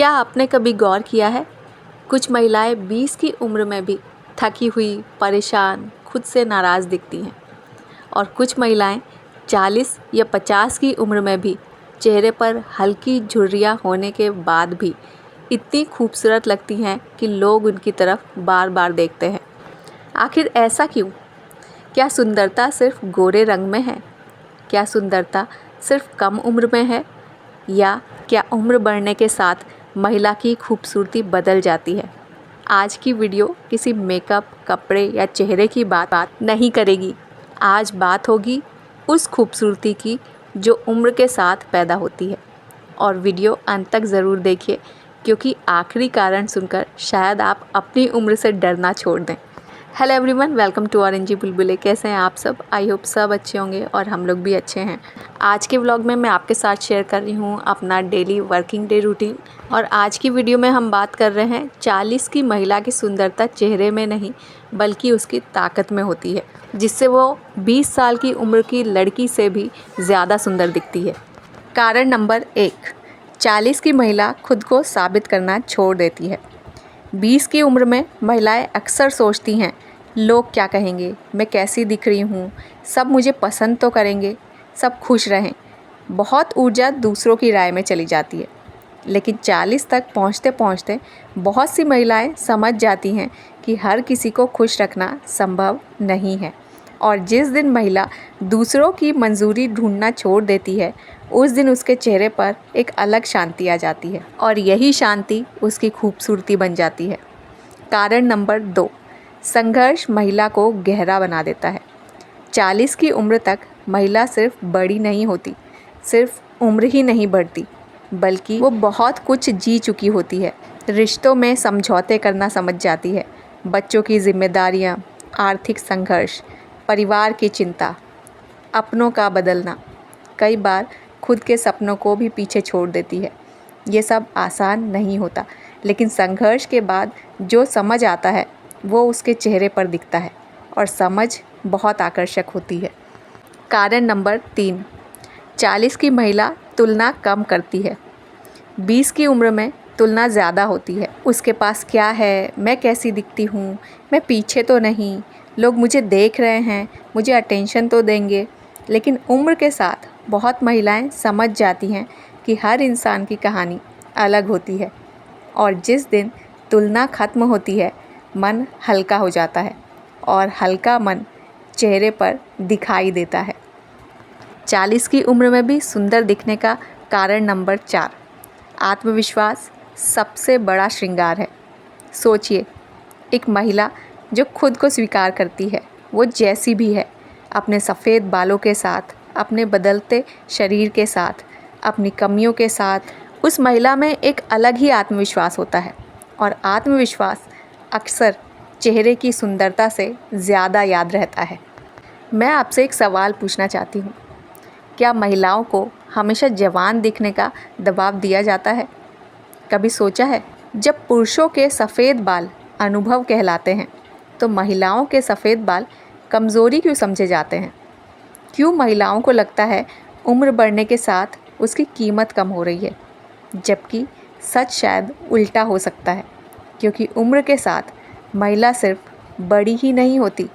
क्या आपने कभी गौर किया है, कुछ महिलाएं 20 की उम्र में भी थकी हुई, परेशान, खुद से नाराज़ दिखती हैं और कुछ महिलाएं 40 या 50 की उम्र में भी चेहरे पर हल्की झुर्रियां होने के बाद भी इतनी खूबसूरत लगती हैं कि लोग उनकी तरफ बार बार देखते हैं। आखिर ऐसा क्यों? क्या सुंदरता सिर्फ गोरे रंग में है? क्या सुंदरता सिर्फ कम उम्र में है? या क्या उम्र बढ़ने के साथ महिला की खूबसूरती बदल जाती है? आज की वीडियो किसी मेकअप, कपड़े या चेहरे की बात नहीं करेगी। आज बात होगी उस खूबसूरती की जो उम्र के साथ पैदा होती है। और वीडियो अंत तक ज़रूर देखिए, क्योंकि आखिरी कारण सुनकर शायद आप अपनी उम्र से डरना छोड़ दें। हेलो एवरीवन, वेलकम टू ऑरेंजी बुलबुले। कैसे हैं आप सब? आई होप सब अच्छे होंगे और हम लोग भी अच्छे हैं। आज के व्लॉग में मैं आपके साथ शेयर कर रही हूँ अपना डेली वर्किंग डे रूटीन। और आज की वीडियो में हम बात कर रहे हैं 40 की महिला की सुंदरता चेहरे में नहीं बल्कि उसकी ताकत में होती है, जिससे वो 20 साल की उम्र की लड़की से भी ज़्यादा सुंदर दिखती है। कारण नंबर 1, 40 की महिला खुद को साबित करना छोड़ देती है। 20 की उम्र में महिलाएं अक्सर सोचती हैं, लोग क्या कहेंगे, मैं कैसी दिख रही हूँ, सब मुझे पसंद तो करेंगे, सब खुश रहें। बहुत ऊर्जा दूसरों की राय में चली जाती है। लेकिन 40 तक पहुँचते पहुँचते बहुत सी महिलाएं समझ जाती हैं कि हर किसी को खुश रखना संभव नहीं है। और जिस दिन महिला दूसरों की मंजूरी ढूंढना छोड़ देती है, उस दिन उसके चेहरे पर एक अलग शांति आ जाती है और यही शांति उसकी खूबसूरती बन जाती है। कारण नंबर 2, संघर्ष महिला को गहरा बना देता है। 40 की उम्र तक महिला सिर्फ बड़ी नहीं होती, सिर्फ उम्र ही नहीं बढ़ती, बल्कि वो बहुत कुछ जी चुकी होती है। रिश्तों में समझौते करना समझ जाती है, बच्चों की जिम्मेदारियाँ, आर्थिक संघर्ष, परिवार की चिंता, अपनों का बदलना, कई बार खुद के सपनों को भी पीछे छोड़ देती है। ये सब आसान नहीं होता, लेकिन संघर्ष के बाद जो समझ आता है वो उसके चेहरे पर दिखता है और समझ बहुत आकर्षक होती है। कारण नंबर 3, 40 की महिला तुलना कम करती है। 20 की उम्र में तुलना ज़्यादा होती है। उसके पास क्या है, मैं कैसी दिखती हूँ, मैं पीछे तो नहीं, लोग मुझे देख रहे हैं, मुझे अटेंशन तो देंगे। लेकिन उम्र के साथ बहुत महिलाएं समझ जाती हैं कि हर इंसान की कहानी अलग होती है और जिस दिन तुलना ख़त्म होती है, मन हल्का हो जाता है और हल्का मन चेहरे पर दिखाई देता है। 40 की उम्र में भी सुंदर दिखने का कारण नंबर 4, आत्मविश्वास सबसे बड़ा श्रृंगार है। सोचिए, एक महिला जो खुद को स्वीकार करती है, वो जैसी भी है, अपने सफ़ेद बालों के साथ, अपने बदलते शरीर के साथ, अपनी कमियों के साथ, उस महिला में एक अलग ही आत्मविश्वास होता है। और आत्मविश्वास अक्सर चेहरे की सुंदरता से ज़्यादा याद रहता है। मैं आपसे एक सवाल पूछना चाहती हूँ, क्या महिलाओं को हमेशा जवान दिखने का दबाव दिया जाता है? कभी सोचा है, जब पुरुषों के सफ़ेद बाल अनुभव कहलाते हैं, तो महिलाओं के सफ़ेद बाल कमज़ोरी क्यों समझे जाते हैं? क्यों महिलाओं को लगता है उम्र बढ़ने के साथ उसकी कीमत कम हो रही है? जबकि सच शायद उल्टा हो सकता है, क्योंकि उम्र के साथ महिला सिर्फ बड़ी ही नहीं होती,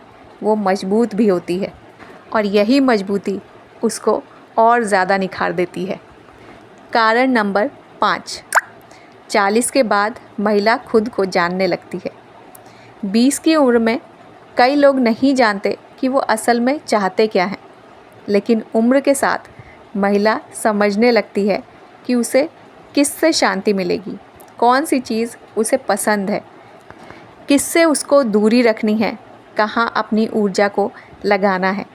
वो मजबूत भी होती है और यही मजबूती उसको और ज़्यादा निखार देती है। कारण नंबर 5, 40 के बाद महिला खुद को जानने लगती है। 20 की उम्र में कई लोग नहीं जानते कि वो असल में चाहते क्या हैं, लेकिन उम्र के साथ महिला समझने लगती है कि उसे किससे शांति मिलेगी, कौन सी चीज़ उसे पसंद है, किससे उसको दूरी रखनी है, कहाँ अपनी ऊर्जा को लगाना है।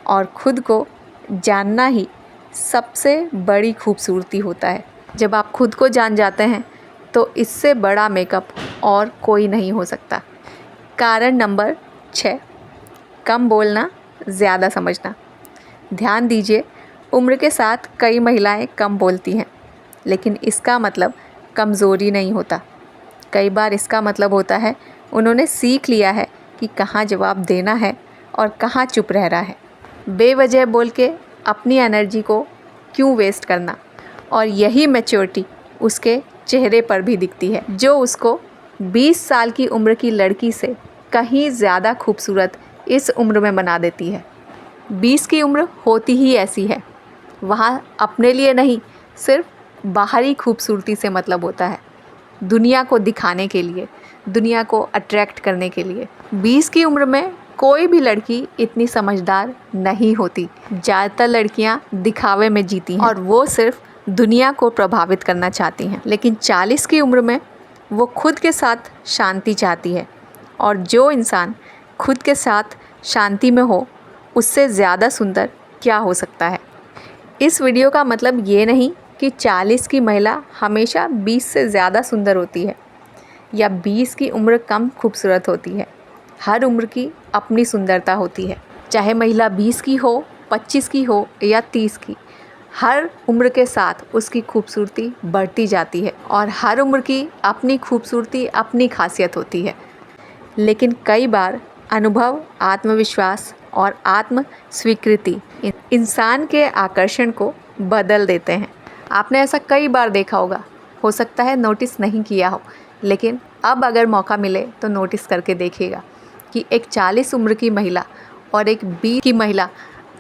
और खुद को जानना ही सबसे बड़ी खूबसूरती होता है। जब आप खुद को जान जाते हैं तो इससे बड़ा मेकअप और कोई नहीं हो सकता। कारण नंबर 6, कम बोलना, ज़्यादा समझना। ध्यान दीजिए, उम्र के साथ कई महिलाएं कम बोलती हैं, लेकिन इसका मतलब कमज़ोरी नहीं होता। कई बार इसका मतलब होता है उन्होंने सीख लिया है कि कहाँ जवाब देना है और कहाँ चुप रहना है। बेवजह बोल के अपनी एनर्जी को क्यों वेस्ट करना। और यही मैच्योरिटी उसके चेहरे पर भी दिखती है, जो उसको 20 साल की उम्र की लड़की से कहीं ज़्यादा खूबसूरत इस उम्र में बना देती है। 20 की उम्र होती ही ऐसी है, वहाँ अपने लिए नहीं, सिर्फ बाहरी खूबसूरती से मतलब होता है, दुनिया को दिखाने के लिए, दुनिया को अट्रैक्ट करने के लिए। 20 की उम्र में कोई भी लड़की इतनी समझदार नहीं होती। ज़्यादातर लड़कियां दिखावे में जीती हैं और वो सिर्फ दुनिया को प्रभावित करना चाहती हैं। लेकिन 40 की उम्र में वो खुद के साथ शांति चाहती है, और जो इंसान खुद के साथ शांति में हो, उससे ज़्यादा सुंदर क्या हो सकता है। इस वीडियो का मतलब ये नहीं कि 40 की महिला हमेशा 20 से ज़्यादा सुंदर होती है या 20 की उम्र कम खूबसूरत होती है। हर उम्र की अपनी सुंदरता होती है, चाहे महिला 20 की हो, 25 की हो या 30 की। हर उम्र के साथ उसकी खूबसूरती बढ़ती जाती है और हर उम्र की अपनी खूबसूरती, अपनी खासियत होती है। लेकिन कई बार अनुभव, आत्मविश्वास और आत्म स्वीकृति इंसान के आकर्षण को बदल देते हैं। आपने ऐसा कई बार देखा होगा, हो सकता है नोटिस नहीं किया हो, लेकिन अब अगर मौका मिले तो नोटिस करके देखिएगा कि एक 40 उम्र की महिला और एक 20 की महिला,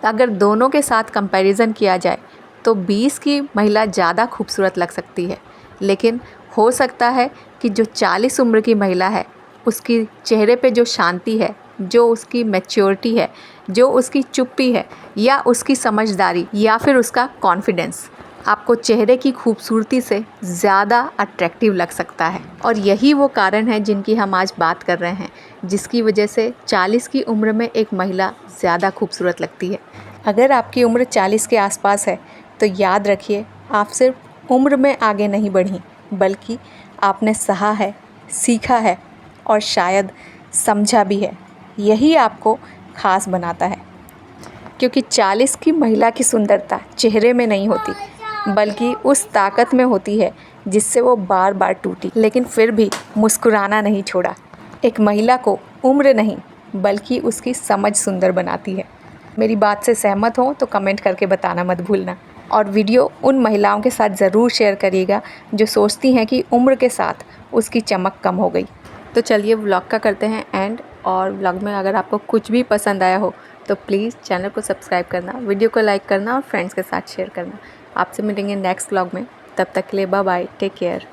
अगर दोनों के साथ कंपैरिजन किया जाए तो 20 की महिला ज़्यादा खूबसूरत लग सकती है। लेकिन हो सकता है कि जो 40 उम्र की महिला है, उसकी चेहरे पे जो शांति है, जो उसकी मैच्योरिटी है, जो उसकी चुप्पी है, या उसकी समझदारी, या फिर उसका कॉन्फिडेंस आपको चेहरे की खूबसूरती से ज़्यादा अट्रैक्टिव लग सकता है। और यही वो कारण है जिनकी हम आज बात कर रहे हैं, जिसकी वजह से 40 की उम्र में एक महिला ज़्यादा खूबसूरत लगती है। अगर आपकी उम्र 40 के आसपास है तो याद रखिए, आप सिर्फ उम्र में आगे नहीं बढ़ी, बल्कि आपने सहा है, सीखा है और शायद समझा भी है। यही आपको ख़ास बनाता है, क्योंकि 40 की महिला की सुंदरता चेहरे में नहीं होती, बल्कि उस ताकत में होती है जिससे वो बार बार टूटी, लेकिन फिर भी मुस्कुराना नहीं छोड़ा। एक महिला को उम्र नहीं, बल्कि उसकी समझ सुंदर बनाती है। मेरी बात से सहमत हो तो कमेंट करके बताना मत भूलना, और वीडियो उन महिलाओं के साथ ज़रूर शेयर करिएगा जो सोचती हैं कि उम्र के साथ उसकी चमक कम हो गई। तो चलिए व्लॉग का करते हैं एंड, और व्लॉग में अगर आपको कुछ भी पसंद आया हो तो प्लीज़ चैनल को सब्सक्राइब करना, वीडियो को लाइक करना और फ्रेंड्स के साथ शेयर करना। आपसे मिलेंगे नेक्स्ट व्लॉग में, तब तक के लिए बाय बाय, टेक केयर।